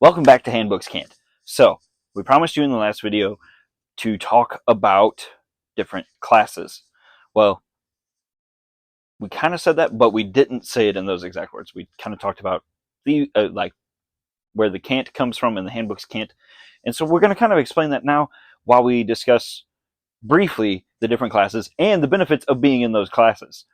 Welcome back to Handbooks Cant. So, we promised you in the last video to talk about different classes. Well, we kind of said that, but we didn't say it in those exact words. We kind of talked about the like where the cant comes from and the Handbooks Cant. And so we're going to kind of explain that now while we discuss briefly the different classes and the benefits of being in those classes.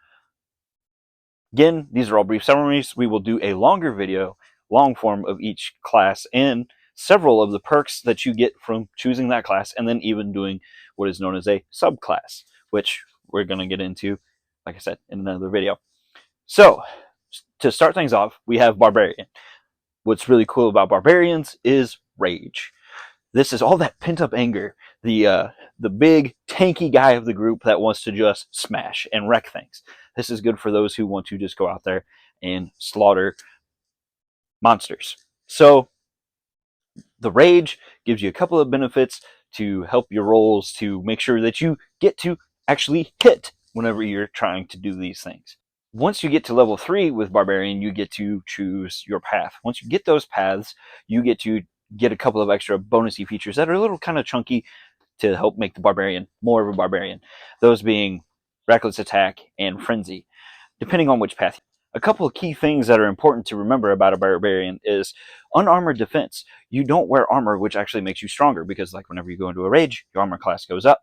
Again, these are all brief summaries. We will do a longer video, long form of each class, and several of the perks that you get from choosing that class, and then even doing what is known as a subclass, which we're going to get into, like I said, in another video. So, to start things off, we have Barbarian. What's really cool about Barbarians is rage. This is all that pent-up anger, the big, tanky guy of the group that wants to just smash and wreck things. This is good for those who want to just go out there and slaughter monsters. So, the rage gives you a couple of benefits to help your rolls to make sure that you get to actually hit whenever you're trying to do these things. Once you get to level 3 with Barbarian, you get to choose your path. Once you get those paths, you get to get a couple of extra bonusy features that are a little kind of chunky to help make the Barbarian more of a Barbarian. Those being Reckless Attack and Frenzy, depending on which path. A couple of key things that are important to remember about a Barbarian is unarmored defense. You don't wear armor, which actually makes you stronger, because like whenever you go into a rage, your armor class goes up.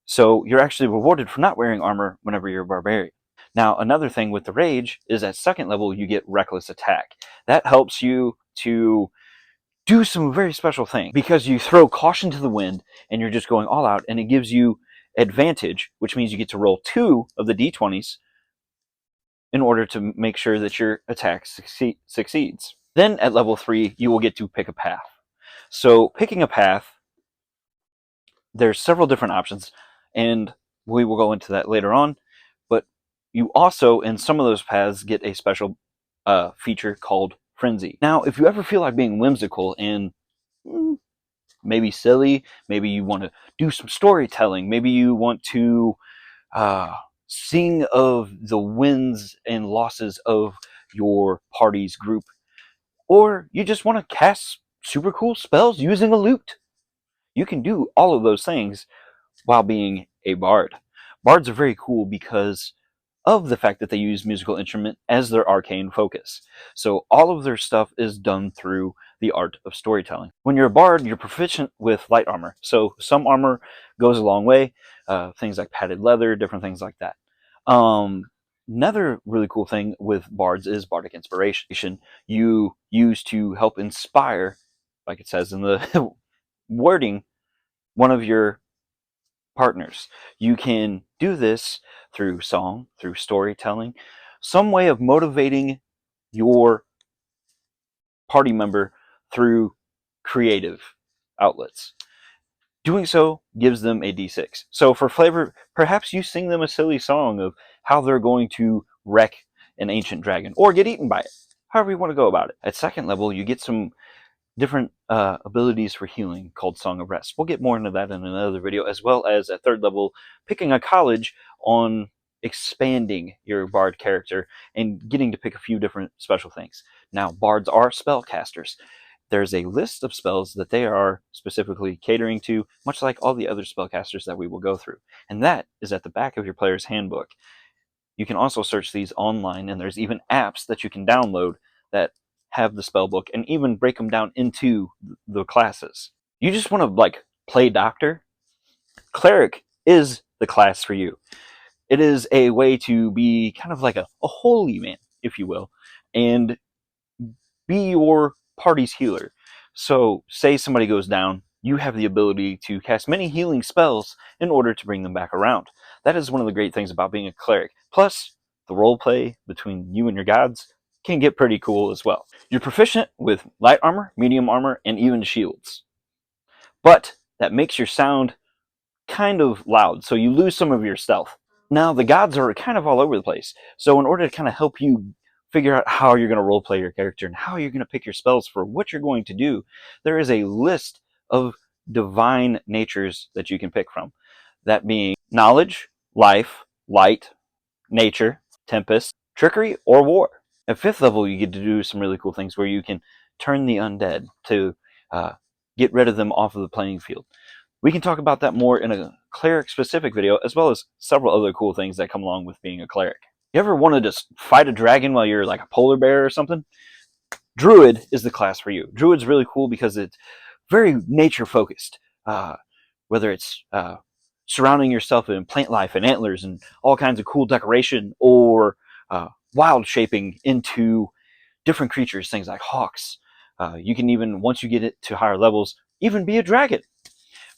So you're actually rewarded for not wearing armor whenever you're a Barbarian. Now, another thing with the rage is at second level, you get Reckless Attack. That helps you to do some very special things because you throw caution to the wind and you're just going all out, and it gives you advantage, which means you get to roll 2 of the d20s in order to make sure that your attack succeeds. Then at level 3, you will get to pick a path. So picking a path, there's several different options, and we will go into that later on, but you also, in some of those paths, get a special feature called Frenzy. Now, if you ever feel like being whimsical and maybe silly, maybe you want to do some storytelling, maybe you want to sing of the wins and losses of your party's group, or you just want to cast super cool spells using a lute, you can do all of those things while being a bard. Bards are very cool because of the fact that they use musical instrument as their arcane focus. So all of their stuff is done through the art of storytelling. When you're a bard, you're proficient with light armor. So some armor goes a long way, things like padded leather, different things like that. Another really cool thing with bards is bardic inspiration. You use to help inspire, like it says in the wording, one of your partners. You can do this through song, through storytelling, some way of motivating your party member through creative outlets. Doing so gives them a d6. So for flavor, perhaps you sing them a silly song of how they're going to wreck an ancient dragon or get eaten by it, however you want to go about it. At second level, you get some different abilities for healing called Song of Rest. We'll get more into that in another video, as well as at third level, picking a college on expanding your bard character and getting to pick a few different special things. Now, bards are spellcasters. There's a list of spells that they are specifically catering to, much like all the other spellcasters that we will go through. And that is at the back of your player's handbook. You can also search these online, and there's even apps that you can download that have the spell book and even break them down into the classes. You just want to like play doctor? Cleric is the class for you. It is a way to be kind of like a holy man, if you will, and be your party's healer. So say somebody goes down, you have the ability to cast many healing spells in order to bring them back around. That is one of the great things about being a cleric. Plus, the role play between you and your gods can get pretty cool as well. You're proficient with light armor, medium armor, and even shields. But that makes your sound kind of loud, so you lose some of your stealth. Now, the gods are kind of all over the place. So in order to kind of help you figure out how you're going to roleplay your character and how you're going to pick your spells for what you're going to do, there is a list of divine natures that you can pick from. That being knowledge, life, light, nature, tempest, trickery, or war. At 5th level, you get to do some really cool things where you can turn the undead, to get rid of them off of the playing field. We can talk about that more in a cleric specific video, as well as several other cool things that come along with being a cleric. You ever wanted to fight a dragon while you're like a polar bear or something? Druid is the class for you. Druid's really cool because it's very nature focused. Whether it's surrounding yourself in plant life and antlers and all kinds of cool decoration, or wild shaping into different creatures, things like hawks. You can even, once you get it to higher levels, even be a dragon.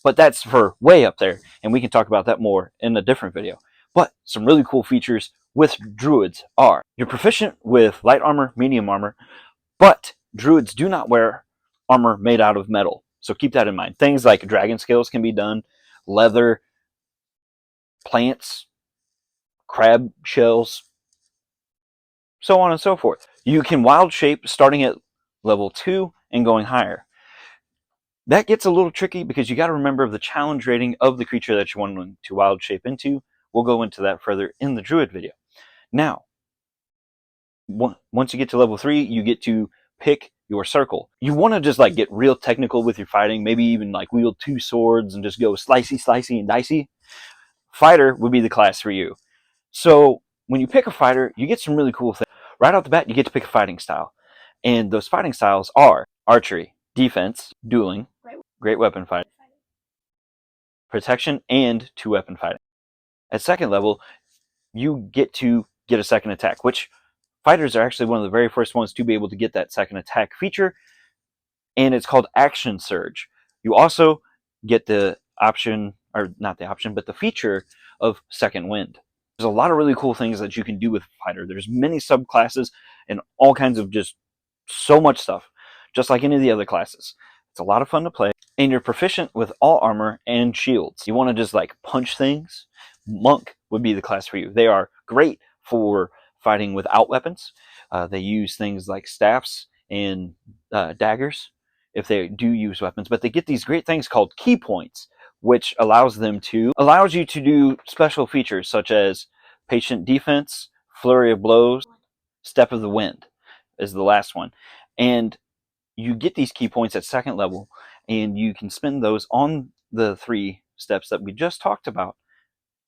But that's for way up there, and we can talk about that more in a different video. But some really cool features with druids are, you're proficient with light armor, medium armor, but druids do not wear armor made out of metal. So keep that in mind. Things like dragon scales can be done, leather, plants, crab shells, so on and so forth. You can wild shape starting at level 2 and going higher. That gets a little tricky because you got to remember the challenge rating of the creature that you want to wild shape into. We'll go into that further in the druid video. Now, once you get to level 3, you get to pick your circle. You want to just like get real technical with your fighting, maybe even like wield 2 swords and just go slicey and dicey. Fighter would be the class for you. So when you pick a fighter, you get some really cool things. Right off the bat, you get to pick a fighting style. And those fighting styles are archery, defense, dueling, great weapon fighting, protection, and 2-weapon fighting. At second level, you get to get a second attack, which fighters are actually one of the very first ones to be able to get that second attack feature, and it's called Action Surge. You also get the option, or not the option, but the feature of Second Wind. There's a lot of really cool things that you can do with fighter. There's many subclasses and all kinds of just so much stuff, just like any of the other classes. It's a lot of fun to play, and you're proficient with all armor and shields. You want to just like punch things? Monk would be the class for you. They are great for fighting without weapons. They use things like staffs and daggers if they do use weapons, but they get these great things called key points, which allows you to do special features such as patient defense, flurry of blows, step of the wind is the last one. And you get these key points at second level, and you can spend those on the 3 steps that we just talked about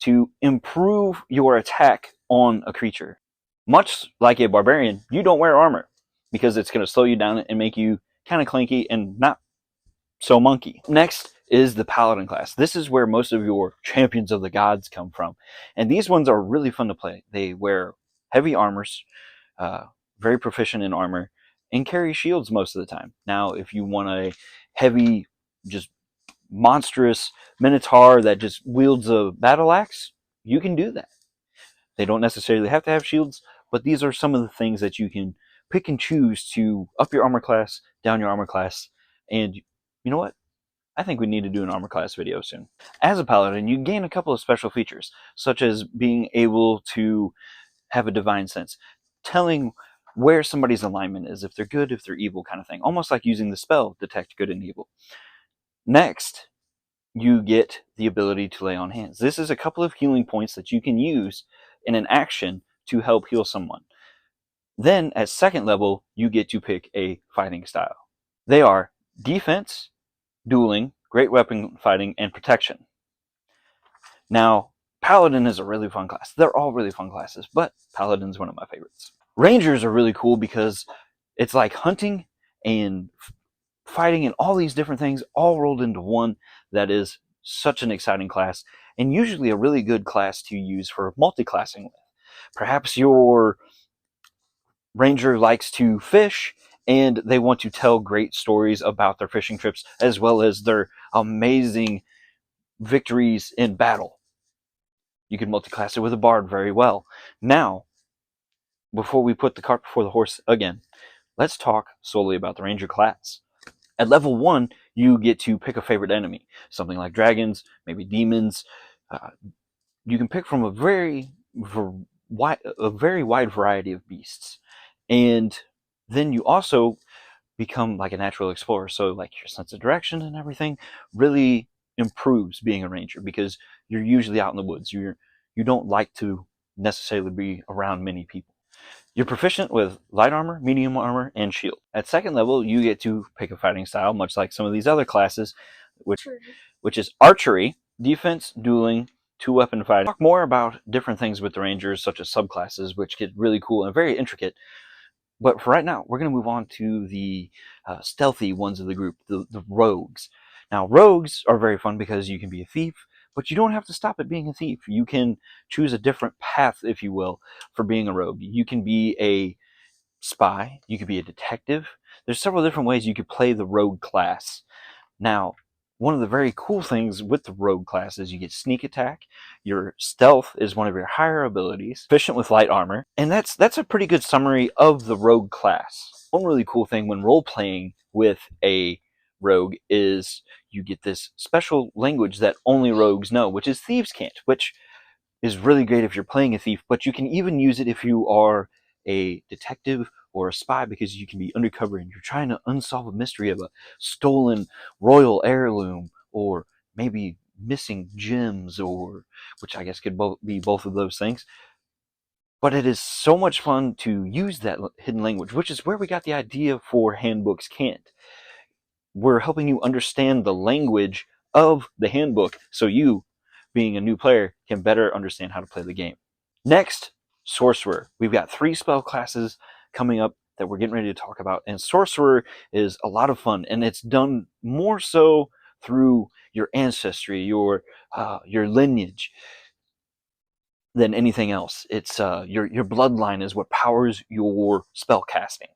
to improve your attack on a creature. Much like a barbarian, you don't wear armor because it's going to slow you down and make you kind of clanky and not so monkey. Next is the Paladin class. This is where most of your champions of the gods come from, and these ones are really fun to play. They wear heavy armors, very proficient in armor, and carry shields most of the time. Now, if you want a heavy, just monstrous minotaur that just wields a battle axe, you can do that. They don't necessarily have to have shields, but these are some of the things that you can pick and choose to up your armor class, down your armor class, and you know what? I think we need to do an armor class video soon. As a paladin, you gain a couple of special features, such as being able to have a divine sense, telling where somebody's alignment is, if they're good, if they're evil, kind of thing. Almost like using the spell detect good and evil. Next, you get the ability to lay on hands. This is a couple of healing points that you can use in an action to help heal someone. Then at second level, you get to pick a fighting style. They are defense, dueling, great weapon fighting, and protection. Now, Paladin is a really fun class. They're all really fun classes, but Paladin's one of my favorites. Rangers are really cool because it's like hunting and fighting and all these different things all rolled into one. That is such an exciting class, and usually a really good class to use for multi-classing with. Perhaps your ranger likes to fish and they want to tell great stories about their fishing trips as well as their amazing victories in battle. You can multi-class it with a bard very well. Now, before we put the cart before the horse again, let's talk solely about the ranger class. At level 1, you get to pick a favorite enemy, something like dragons, maybe demons. You can pick from a very wide variety of beasts, and then you also become like a natural explorer. So like your sense of direction and everything really improves being a ranger because you're usually out in the woods. You don't like to necessarily be around many people. You're proficient with light armor, medium armor, and shield. At second level, you get to pick a fighting style, much like some of these other classes, which is archery, defense, dueling, two-weapon fighting. Talk more about different things with the Rangers, such as subclasses, which get really cool and very intricate. But for right now, we're going to move on to the stealthy ones of the group, the rogues. Now, rogues are very fun because you can be a thief, but you don't have to stop at being a thief. You can choose a different path, if you will, for being a rogue. You can be a spy, you could be a detective. There's several different ways you could play the rogue class. Now, one of the very cool things with the rogue class is you get sneak attack. Your stealth is one of your higher abilities, efficient with light armor, and that's a pretty good summary of the rogue class. One really cool thing when role-playing with a rogue is you get this special language that only rogues know, which is Thieves' Cant, which is really great if you're playing a thief, but you can even use it if you are a detective or a spy, because you can be undercover and you're trying to unsolve a mystery of a stolen royal heirloom, or maybe missing gems, or which I guess could be both of those things. But it is so much fun to use that hidden language, which is where we got the idea for Handbooks Cant. We're helping you understand the language of the handbook so you, being a new player, can better understand how to play the game. Next, Sorcerer. We've got 3 spell classes coming up that we're getting ready to talk about, and Sorcerer is a lot of fun, and it's done more so through your ancestry, your lineage, than anything else. It's your bloodline is what powers your spell casting,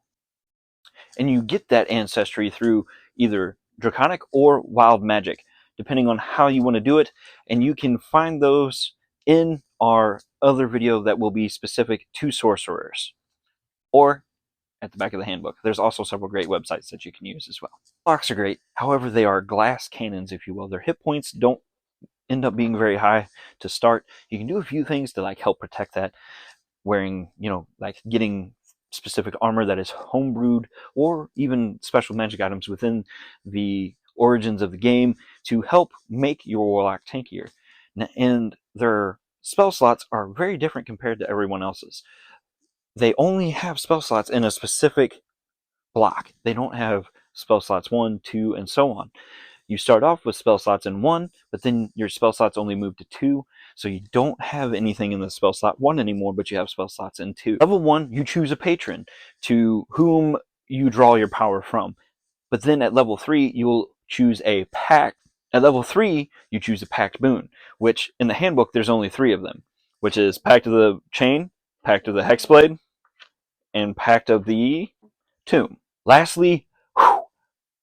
and you get that ancestry through either draconic or wild magic, depending on how you want to do it, and you can find those in our other video that will be specific to sorcerers, or at the back of the handbook. There's also several great websites that you can use as well. Locks are great, however they are glass cannons, if you will. Their hit points don't end up being very high to start. You can do a few things to like help protect that, wearing, like getting specific armor that is homebrewed, or even special magic items within the origins of the game to help make your Warlock tankier. And their spell slots are very different compared to everyone else's. They only have spell slots in a specific block. They don't have spell slots 1, 2, and so on. You start off with spell slots in 1, but then your spell slots only move to 2, so you don't have anything in the spell slot 1 anymore, but you have spell slots in 2. Level 1, you choose a patron to whom you draw your power from. But then at level 3, you'll choose a pact. At level 3, you choose a pact boon, which in the handbook there's only 3 of them, which is Pact of the Chain, Pact of the Hexblade, and Pact of the Tomb. Lastly,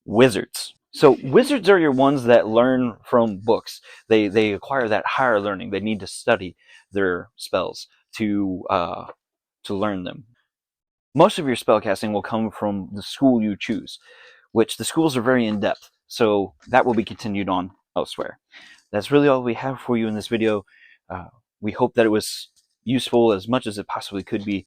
wizards. So wizards are your ones that learn from books. They acquire that higher learning. They need to study their spells to learn them. Most of your spellcasting will come from the school you choose, which the schools are very in-depth, so that will be continued on elsewhere. That's really all we have for you in this video. We hope that it was useful as much as it possibly could be.